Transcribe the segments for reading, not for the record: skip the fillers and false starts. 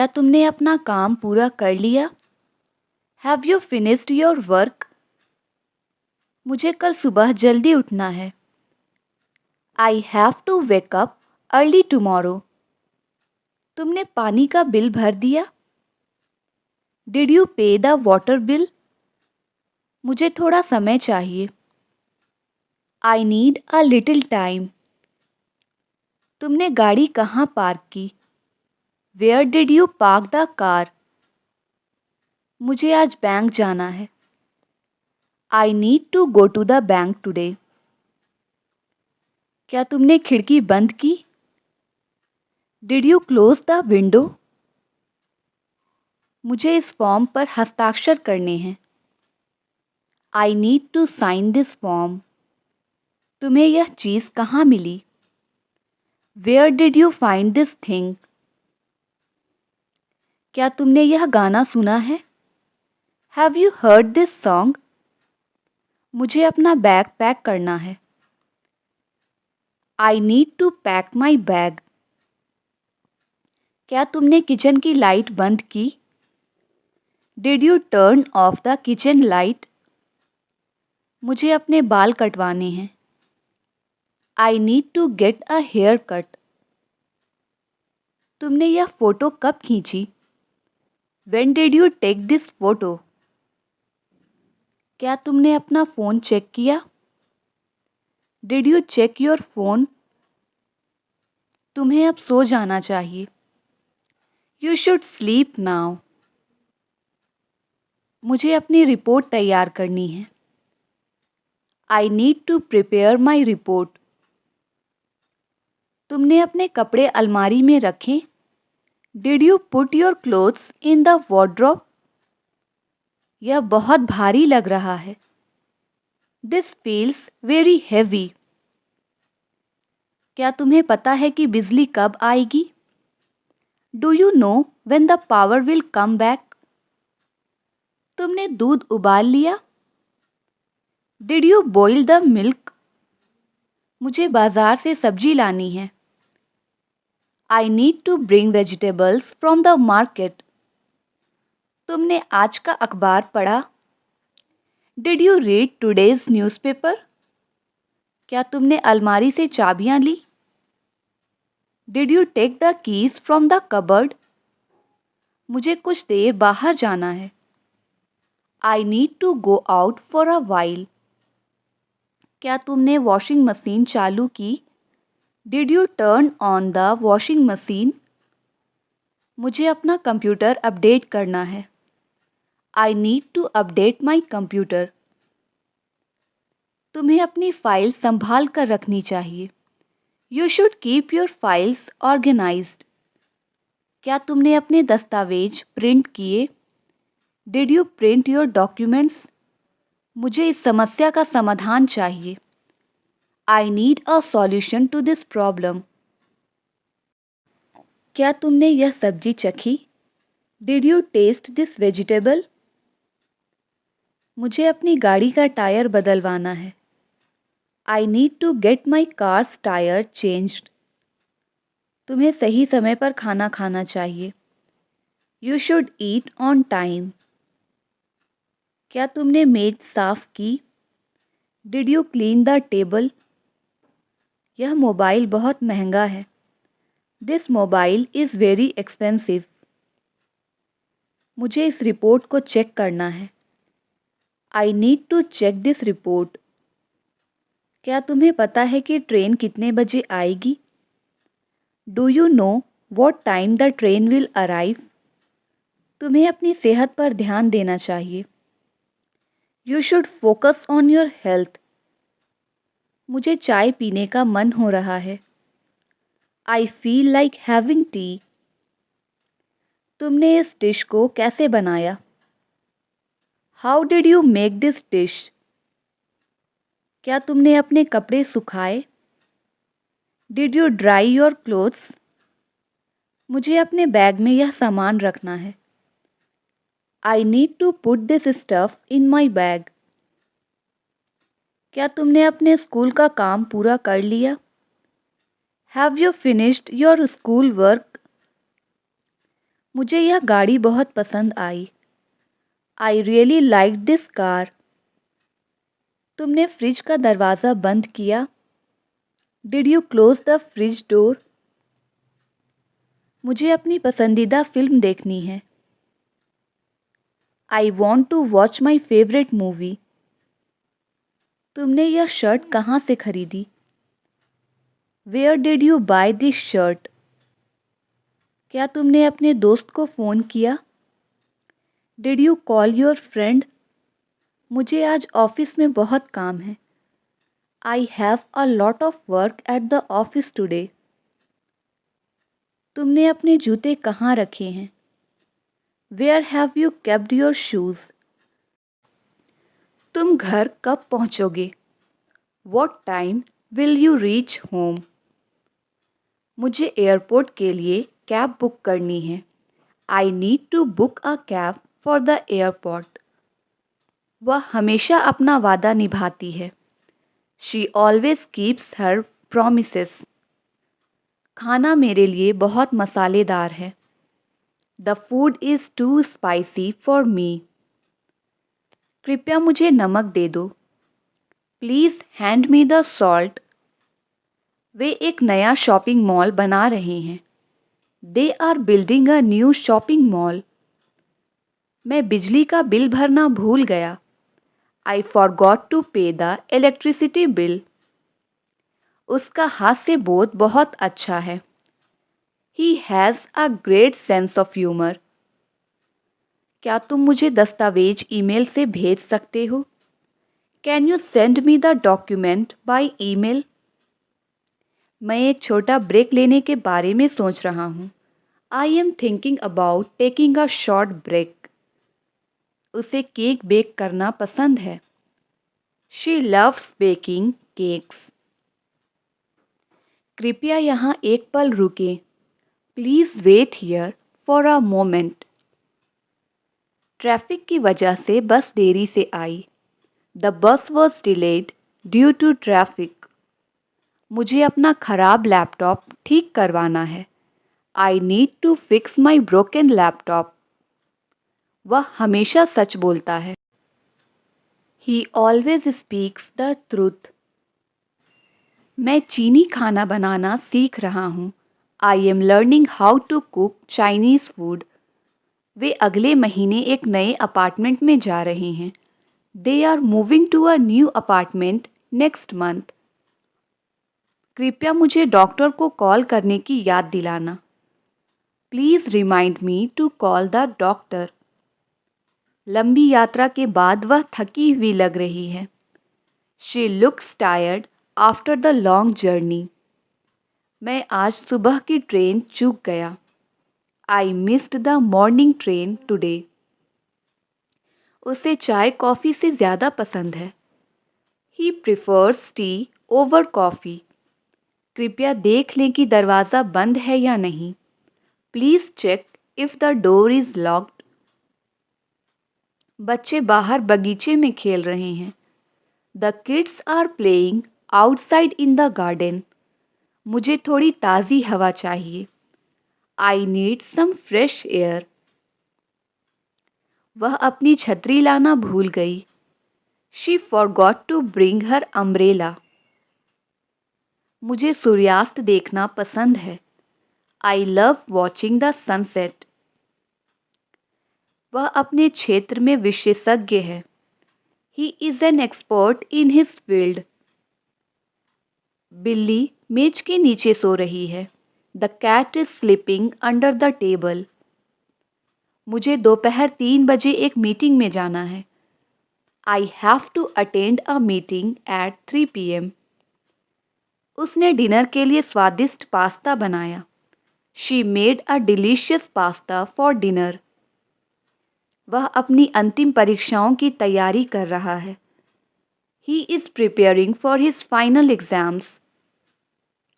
क्या तुमने अपना काम पूरा कर लिया? Have you finished your work? मुझे कल सुबह जल्दी उठना है। I have to wake up early tomorrow. तुमने पानी का बिल भर दिया? Did you pay the water bill? मुझे थोड़ा समय चाहिए। I need a little time. तुमने गाड़ी कहाँ पार्क की? Where did you park the car? मुझे आज बैंक जाना है। I need to go to the bank today. क्या तुमने खिड़की बंद की? Did you close the window? मुझे इस फॉर्म पर हस्ताक्षर करने हैं। I need to sign this form. तुम्हें यह चीज़ कहाँ मिली? Where did you find this thing? क्या तुमने यह गाना सुना है? Have you heard this song? मुझे अपना बैग पैक करना है। I need to pack my bag. क्या तुमने किचन की लाइट बंद की? Did you turn off the kitchen light? मुझे अपने बाल कटवाने हैं। I need to get a hair cut. तुमने यह फ़ोटो कब खींची? When did you take this photo? क्या तुमने अपना फ़ोन चेक किया? Did you check your phone? तुम्हें अब सो जाना चाहिए। You should sleep now. मुझे अपनी रिपोर्ट तैयार करनी है। I need to prepare my report. तुमने अपने कपड़े अलमारी में रखे? Did you put your clothes in the wardrobe? यह बहुत भारी लग रहा है। This feels very heavy. क्या तुम्हें पता है कि बिजली कब आएगी? Do you know when the power will come back? तुमने दूध उबाल लिया? Did you boil the milk? मुझे बाजार से सब्जी लानी है। I need to bring vegetables from the market. तुमने आज का अखबार पढ़ा? Did you read today's newspaper? क्या तुमने अलमारी से चाबियां ली? Did you take the keys from the cupboard? मुझे कुछ देर बाहर जाना है। I need to go out for a while. क्या तुमने वॉशिंग मशीन चालू की? Did you turn on the washing machine? मुझे अपना कंप्यूटर अपडेट करना है। I need to update my computer. तुम्हें अपनी फाइल संभाल कर रखनी चाहिए। You should keep your files organized. क्या तुमने अपने दस्तावेज प्रिंट किए? Did you print your documents? मुझे इस समस्या का समाधान चाहिए। I need a solution to this problem. क्या तुमने यह सब्जी चखी? Did you taste this vegetable? मुझे अपनी गाड़ी का टायर बदलवाना है। I need to get my car's tire changed. तुम्हें सही समय पर खाना खाना चाहिए। You should eat on time. क्या तुमने मेज साफ की? Did you clean the table? यह मोबाइल बहुत महंगा है। This mobile is very expensive. मुझे इस रिपोर्ट को चेक करना है। I need to check this report. क्या तुम्हें पता है कि ट्रेन कितने बजे आएगी? Do you know what time the train will arrive? तुम्हें अपनी सेहत पर ध्यान देना चाहिए। You should focus on your health. मुझे चाय पीने का मन हो रहा है। I feel like having tea. तुमने इस डिश को कैसे बनाया? How did you make this dish? क्या तुमने अपने कपड़े सुखाए? Did you dry your clothes? मुझे अपने बैग में यह सामान रखना है। I need to put this stuff in my bag. क्या तुमने अपने स्कूल का काम पूरा कर लिया? Have you finished your school work? मुझे यह गाड़ी बहुत पसंद आई। I really like this car. तुमने फ्रिज का दरवाज़ा बंद किया? Did you close the fridge door? मुझे अपनी पसंदीदा फिल्म देखनी है। I want to watch my favourite movie. तुमने यह शर्ट कहाँ से खरीदी? Where did you buy this shirt? क्या तुमने अपने दोस्त को फ़ोन किया? Did you call your friend? मुझे आज ऑफिस में बहुत काम है। I have a lot of work at the office today. तुमने अपने जूते कहाँ रखे हैं? Where have you kept your shoes? तुम घर कब पहुँचोगे? What time will you reach home? मुझे एयरपोर्ट के लिए कैब बुक करनी है। I need to book a cab for the airport. वह हमेशा अपना वादा निभाती है। She always keeps her promises. खाना मेरे लिए बहुत मसालेदार है। The food is too spicy for me. कृपया मुझे नमक दे दो। Please hand me the salt. वे एक नया शॉपिंग मॉल बना रहे हैं। They are building a new shopping mall. मैं बिजली का बिल भरना भूल गया। I forgot to pay the electricity bill. उसका हास्य बोध बहुत अच्छा है। He has a great sense of humour. क्या तुम मुझे दस्तावेज ईमेल से भेज सकते हो? Can you send me the document by email? मैं एक छोटा ब्रेक लेने के बारे में सोच रहा हूँ। I am thinking about taking a short break. उसे केक बेक करना पसंद है। She loves baking cakes. कृपया यहाँ एक पल रुकें। Please wait here for a moment. Traffic की वजह से बस देरी से आई। The bus was delayed due to traffic. मुझे अपना खराब लैपटॉप ठीक करवाना है। I need to fix my broken laptop. वह हमेशा सच बोलता है। He always speaks the truth. मैं चीनी खाना बनाना सीख रहा हूँ। I am learning how to cook Chinese food. वे अगले महीने एक नए अपार्टमेंट में जा रहे हैं। They are moving to a new apartment next month. कृपया मुझे डॉक्टर को कॉल करने की याद दिलाना। Please remind me to call the doctor. लंबी यात्रा के बाद वह थकी हुई लग रही है। She looks tired after the long journey. मैं आज सुबह की ट्रेन चूक गया। I missed the morning train today. उसे चाय कॉफ़ी से ज़्यादा पसंद है। He prefers tea over coffee. कृपया देख लें कि दरवाज़ा बंद है या नहीं। Please check if the door is locked. बच्चे बाहर बगीचे में खेल रहे हैं। The kids are playing outside in the garden. मुझे थोड़ी ताज़ी हवा चाहिए। I need some fresh air. वह अपनी छतरी लाना भूल गई। She forgot to bring her umbrella. मुझे सूर्यास्त देखना पसंद है। I love watching the sunset. वह अपने क्षेत्र में विशेषज्ञ है। He is an expert in his field. बिल्ली मेज के नीचे सो रही है। The cat is sleeping under the table. मुझे दोपहर 3 बजे एक मीटिंग में जाना है। I have to attend a meeting at 3 PM। उसने डिनर के लिए स्वादिष्ट पास्ता बनाया। She made a delicious pasta for dinner. वह अपनी अंतिम परीक्षाओं की तैयारी कर रहा है। He is preparing for his final exams.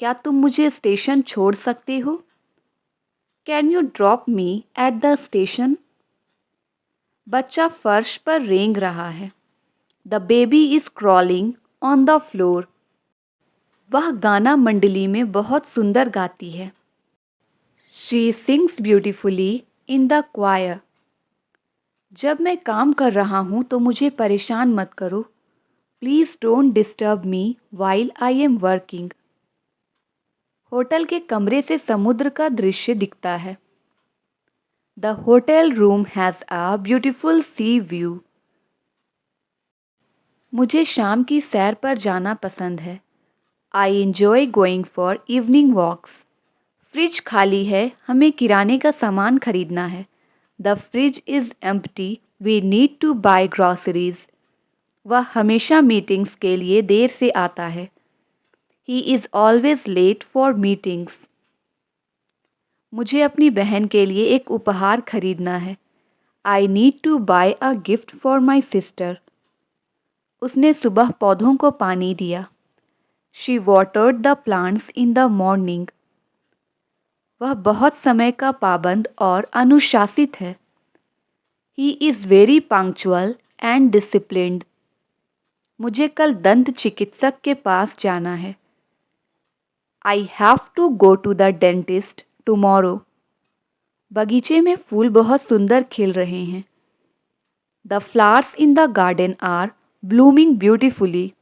क्या तुम मुझे स्टेशन छोड़ सकते हो? Can you drop me at the station? बच्चा फर्श पर रेंग रहा है। The baby is crawling on the floor. वह गाना मंडली में बहुत सुंदर गाती है। She sings beautifully in the choir. जब मैं काम कर रहा हूँ तो मुझे परेशान मत करो। Please don't disturb me while I am working. Hotel के कमरे से समुद्र का दृश्य दिखता है। The hotel room has a beautiful sea view. मुझे शाम की सैर पर जाना पसंद है। I enjoy going for evening walks. Fridge खाली है, हमें किराने का सामान खरीदना है। The fridge is empty, we need to buy groceries. वह हमेशा मीटिंग्स के लिए देर से आता है। He is always late for meetings. मुझे अपनी बहन के लिए एक उपहार खरीदना है। I need to buy a gift for my sister. उसने सुबह पौधों को पानी दिया। She watered the plants in the morning. वह बहुत समय का पाबंद और अनुशासित है। He is very punctual and disciplined. मुझे कल दंत चिकित्सक के पास जाना है। I have to go to the dentist tomorrow. बगीचे में फूल बहुत सुंदर खिल रहे हैं। The flowers in the garden are blooming beautifully.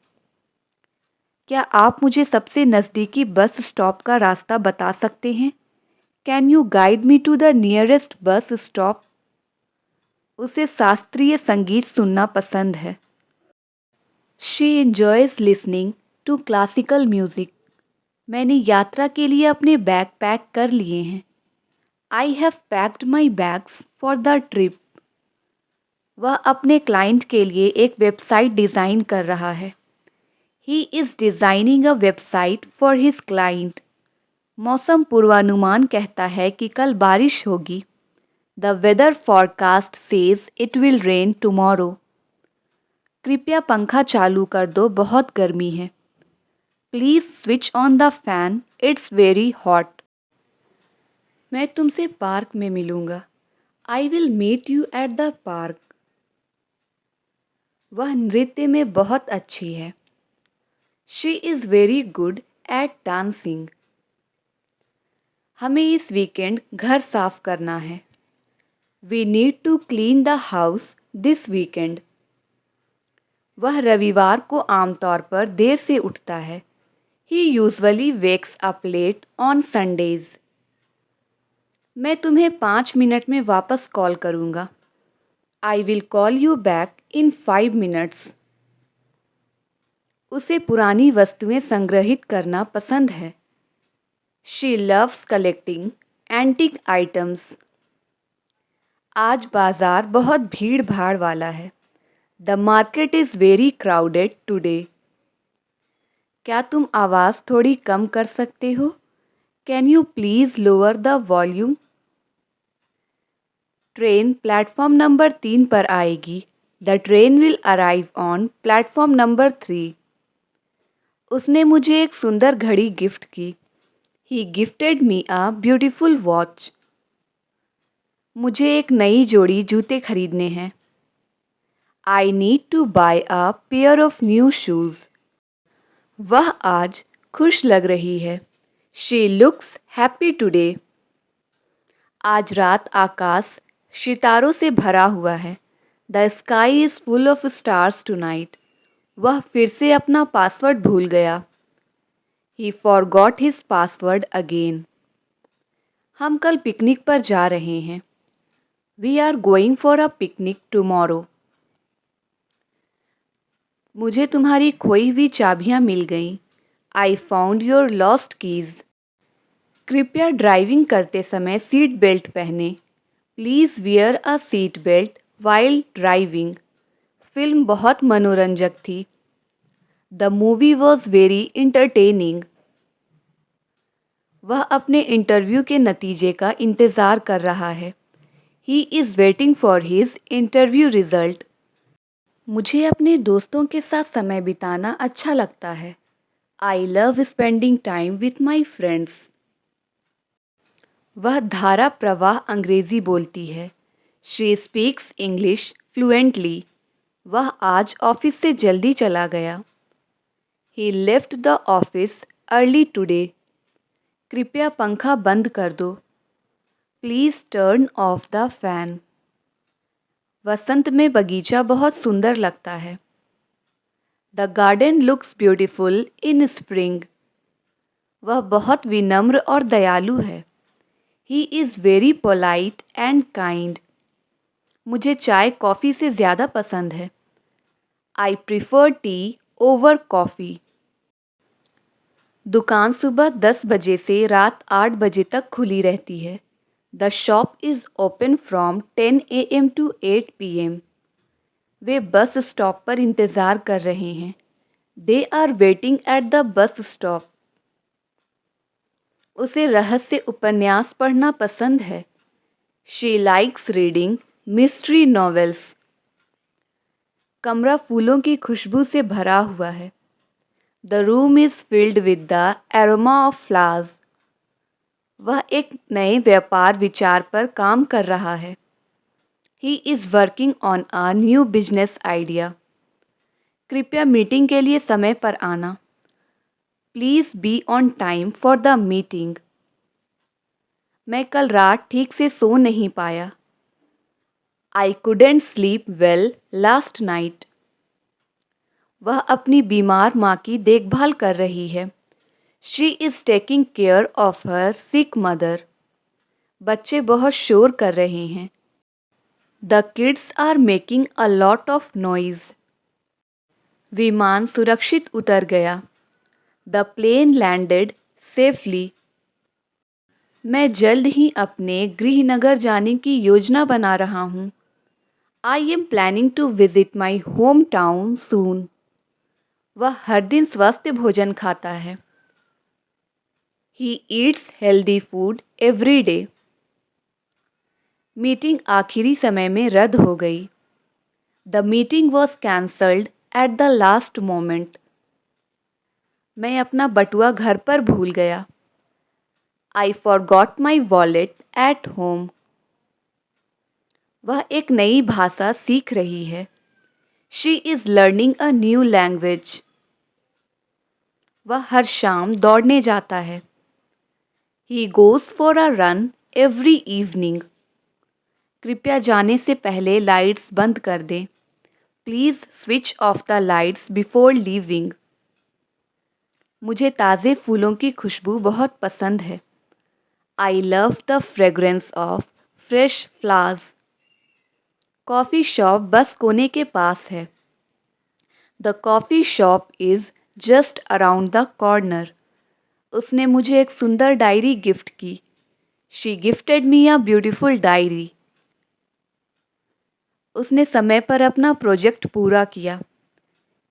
क्या आप मुझे सबसे नज़दीकी बस स्टॉप का रास्ता बता सकते हैं? Can you guide me to the nearest bus stop? उसे शास्त्रीय संगीत सुनना पसंद है। She enjoys listening to classical music. मैंने यात्रा के लिए अपने बैग पैक कर लिए हैं। I have packed my bags for the trip. वह अपने क्लाइंट के लिए एक वेबसाइट डिज़ाइन कर रहा है। He is designing a website for his client. मौसम पूर्वानुमान कहता है कि कल बारिश होगी। The weather forecast says it will rain tomorrow. कृपया पंखा चालू कर दो, बहुत गर्मी है। Please switch on the fan, it's very hot. मैं तुमसे पार्क में मिलूँगा। I will meet you at the park. वह नृत्य में बहुत अच्छी है। She is very good at dancing. हमें इस वीकेंड घर साफ करना है। We need to clean the house this weekend. वह रविवार को आमतौर पर देर से उठता है। He usually wakes up late on Sundays. मैं तुम्हें 5 मिनट में वापस कॉल करूँगा। I will call you back in 5 minutes. उसे पुरानी वस्तुएं संग्रहित करना पसंद है। She loves collecting antique items. आज बाजार बहुत भीड़ भाड़ वाला है। The market is very crowded today. क्या तुम आवाज़ थोड़ी कम कर सकते हो? Can you please lower the volume? Train platform number 3 पर आएगी। The train will arrive on platform number 3। उसने मुझे एक सुंदर घड़ी गिफ्ट की। He gifted me a beautiful watch. मुझे एक नई जोड़ी जूते खरीदने हैं। I need to buy a pair of new shoes. वह आज खुश लग रही है। She looks happy today. आज रात आकाश सितारों से भरा हुआ है। The sky is full of stars tonight. वह फिर से अपना पासवर्ड भूल गया। He forgot his password again. हम कल पिकनिक पर जा रहे हैं। We are going for a picnic tomorrow. मुझे तुम्हारी खोई हुई चाबियाँ मिल गईं। I found your lost keys. कृपया ड्राइविंग करते समय सीट बेल्ट पहने। Please wear a seat belt while driving. Film बहुत मनोरंजक थी। The movie was very entertaining. वह अपने इंटरव्यू के नतीजे का इंतज़ार कर रहा है। He is waiting for his interview result. मुझे अपने दोस्तों के साथ समय बिताना अच्छा लगता है। I love spending time with my friends. वह धारा प्रवाह अंग्रेज़ी बोलती है। She speaks English fluently. वह आज ऑफिस से जल्दी चला गया। He left the office early today. कृपया पंखा बंद कर दो। Please turn off the fan. वसंत में बगीचा बहुत सुंदर लगता है। The garden looks beautiful in spring. वह बहुत विनम्र और दयालु है। He is very polite and kind. मुझे चाय कॉफ़ी से ज़्यादा पसंद है। I prefer tea over coffee. दुकान सुबह 10 बजे से रात 8 बजे तक खुली रहती है। The shop is open from 10 AM to 8 PM। वे बस स्टॉप पर इंतज़ार कर रहे हैं। They are waiting at the bus stop. उसे रहस्य उपन्यास पढ़ना पसंद है। She likes reading mystery novels. कमरा फूलों की खुशबू से भरा हुआ है। The room is filled with the aroma of flowers. वह एक नए व्यापार विचार पर काम कर रहा है। He is working on a new business idea. कृपया मीटिंग के लिए समय पर आना। Please be on time for the meeting. मैं कल रात ठीक से सो नहीं पाया। I couldn't sleep well last night. वह अपनी बीमार माँ की देखभाल कर रही है। She is taking care of her sick mother. बच्चे बहुत शोर कर रहे हैं। The kids are making a lot of noise. विमान सुरक्षित उतर गया। The plane landed safely. मैं जल्द ही अपने गृहनगर जाने की योजना बना रहा हूँ। I am planning to visit my home town soon. वह हर दिन स्वस्थ भोजन खाता है। He eats healthy food every day. Meeting आखिरी समय में रद्द हो गई। The meeting was cancelled at the last moment. मैं अपना बटुआ घर पर भूल गया। I forgot my wallet at home. वह एक नई भाषा सीख रही है। She is learning a new language. वह हर शाम दौड़ने जाता है। He goes for a run every evening. कृपया जाने से पहले लाइट्स बंद कर दें। Please switch off the lights before leaving. मुझे ताज़े फूलों की खुशबू बहुत पसंद है। I love the fragrance of fresh flowers. Coffee shop बस कोने के पास है। The coffee shop is just around the corner. उसने मुझे एक सुंदर डायरी गिफ्ट की। She gifted me a beautiful diary. उसने समय पर अपना प्रोजेक्ट पूरा किया।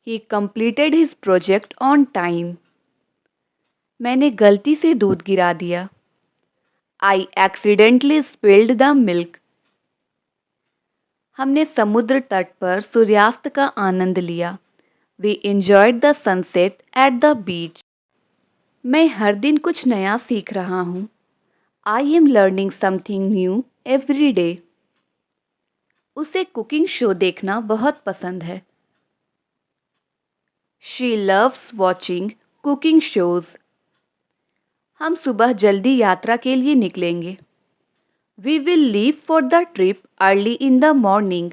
He completed his project on time. मैंने गलती से दूध गिरा दिया। I accidentally spilled the milk. हमने समुद्र तट पर सूर्यास्त का आनंद लिया। We enjoyed the sunset at the beach. मैं हर दिन कुछ नया सीख रहा हूँ। I am learning something new every day. उसे कुकिंग शो देखना बहुत पसंद है। She loves watching cooking shows. हम सुबह जल्दी यात्रा के लिए निकलेंगे। We will leave for the trip early in the morning.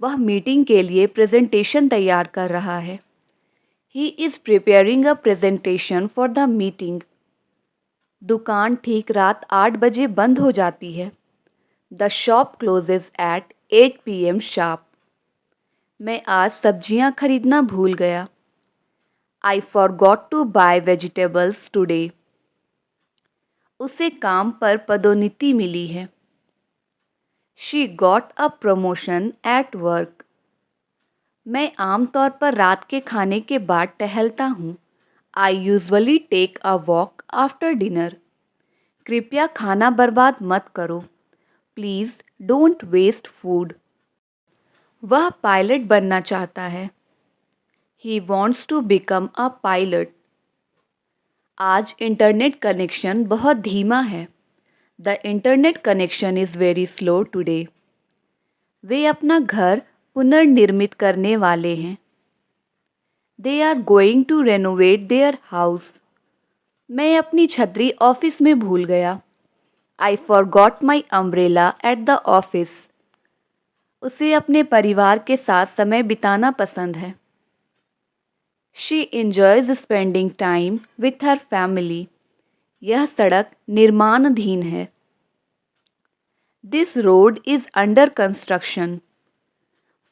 वह मीटिंग के लिए प्रेजेंटेशन तैयार कर रहा है। He is preparing a presentation for the meeting. दुकान ठीक रात 8 बजे बंद हो जाती है। The shop closes at 8 PM sharp. मैं आज सब्जियां खरीदना भूल गया। I forgot to buy vegetables today. उसे काम पर पदोन्नति मिली है। She got a promotion at work. मैं आमतौर पर रात के खाने के बाद टहलता हूँ। I usually take a walk after dinner. कृपया खाना बर्बाद मत करो। Please don't waste food. वह पायलट बनना चाहता है। He wants to become a pilot. आज इंटरनेट कनेक्शन बहुत धीमा है। The internet connection is very slow today. वे अपना घर पुनर्निर्मित करने वाले हैं। They are going to renovate their house. मैं अपनी छतरी ऑफिस में भूल गया। I forgot my umbrella at the office. उसे अपने परिवार के साथ समय बिताना पसंद है. She enjoys spending time with her family. यह सड़क निर्माणाधीन है. This road is under construction.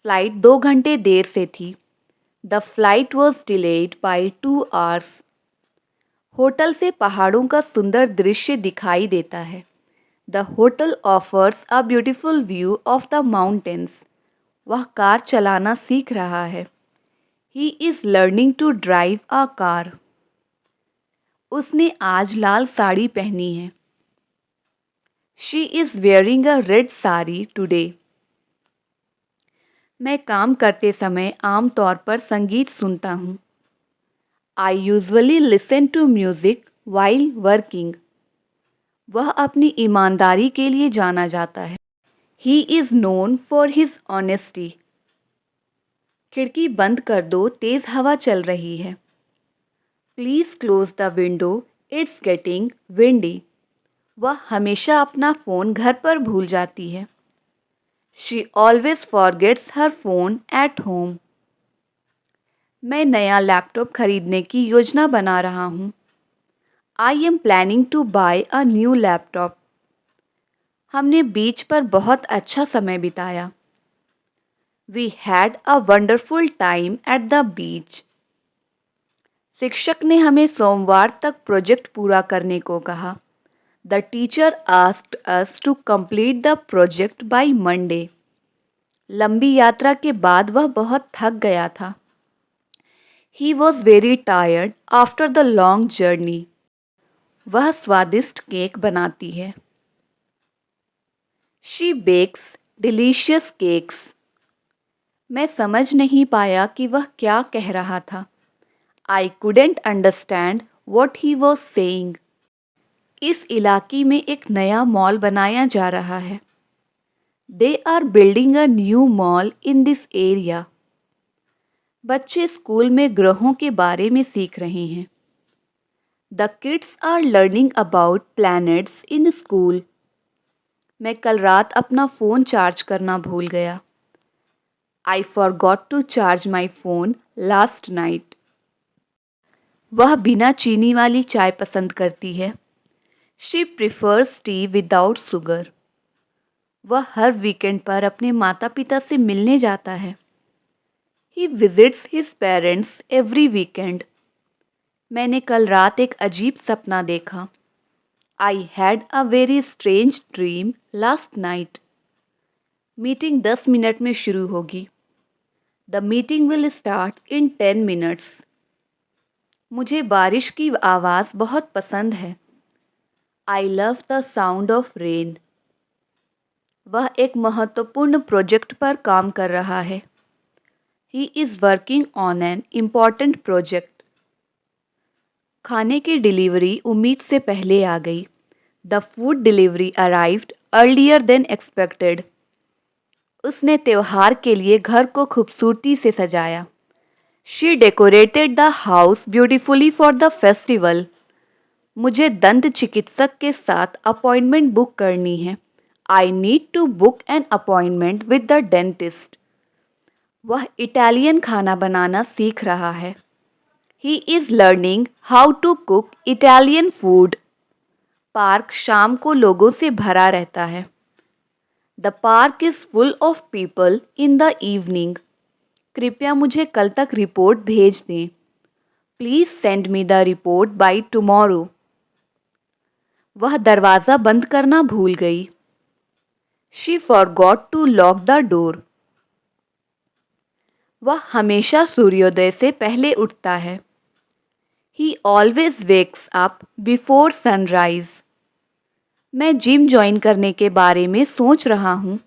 Flight 2 घंटे देर से थी. The flight was delayed by 2 hours. Hotel से पहाड़ों का सुंदर दृश्य दिखाई देता है. The hotel offers a beautiful view of the mountains. वह कार चलाना सीख रहा है. He is learning to drive a car. उसने आज लाल साड़ी पहनी है. She is wearing a red sari today. मैं काम करते समय आमतौर पर संगीत सुनता हूँ. I usually listen to music while working. वह अपनी ईमानदारी के लिए जाना जाता है. He is known for his honesty. खिड़की बंद कर दो, तेज हवा चल रही है. Please close the window, it's getting windy. वह हमेशा अपना फ़ोन घर पर भूल जाती है. She always forgets her phone at home. मैं नया लैपटॉप खरीदने की योजना बना रहा हूँ. I am planning to buy a new laptop. हमने बीच पर बहुत अच्छा समय बिताया. We had a wonderful time at the beach. शिक्षक ने हमें सोमवार तक प्रोजेक्ट पूरा करने को कहा. The teacher asked us to complete the project by Monday. लंबी यात्रा के बाद वह बहुत थक गया था. He was very tired after the long journey. वह स्वादिष्ट केक बनाती है. She bakes delicious cakes. मैं समझ नहीं पाया कि वह क्या कह रहा था. I couldn't understand what he was saying. इस इलाके में एक नया मॉल बनाया जा रहा है. They are building a new mall in this area. बच्चे स्कूल में ग्रहों के बारे में सीख रहे हैं. The kids are learning about planets in school. मैं कल रात अपना फ़ोन चार्ज करना भूल गया. I forgot to charge my phone last night. वह बिना चीनी वाली चाय पसंद करती है. She prefers tea without sugar. वह हर वीकेंड पर अपने माता पिता से मिलने जाता है. He visits his parents every weekend. मैंने कल रात एक अजीब सपना देखा. I had a very strange dream last night. Meeting 10 minute में शुरू होगी. The meeting will start in 10 minutes. मुझे बारिश की आवाज़ बहुत पसंद है. I love the sound of rain. वह एक महत्वपूर्ण प्रोजेक्ट पर काम कर रहा है. He is working on an important project. खाने की डिलीवरी उम्मीद से पहले आ गई. The food delivery arrived earlier than expected. उसने त्योहार के लिए घर को खूबसूरती से सजाया. She decorated the house beautifully for the festival. मुझे दंत चिकित्सक के साथ अपॉइंटमेंट बुक करनी है. I need to book an appointment with the dentist. वह इटालियन खाना बनाना सीख रहा है. He is learning how to cook Italian food. Park शाम को लोगों से भरा रहता है. The park is full of people in the evening. कृपया मुझे कल तक रिपोर्ट भेज दें. Please send me the report by tomorrow. वह दरवाज़ा बंद करना भूल गई. She forgot to lock the door. वह हमेशा सूर्योदय से पहले उठता है. He always wakes up before sunrise. मैं जिम ज्वाइन करने के बारे में सोच रहा हूँ.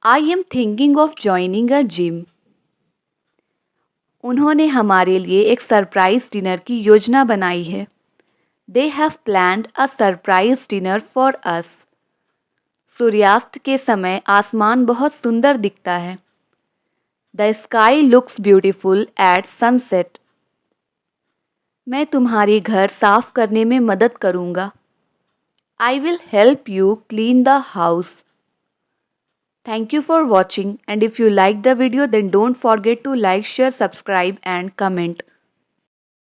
I am thinking of joining a gym. उन्होंने हमारे लिए एक सरप्राइज डिनर की योजना बनाई है. They have planned a surprise dinner for us. सूर्यास्त के समय आसमान बहुत सुंदर दिखता है. The sky looks beautiful at sunset. मैं तुम्हारे घर साफ करने में मदद करूँगा. I will help you clean the house. Thank you for watching, and if you liked the video then don't forget to like, share, subscribe and comment.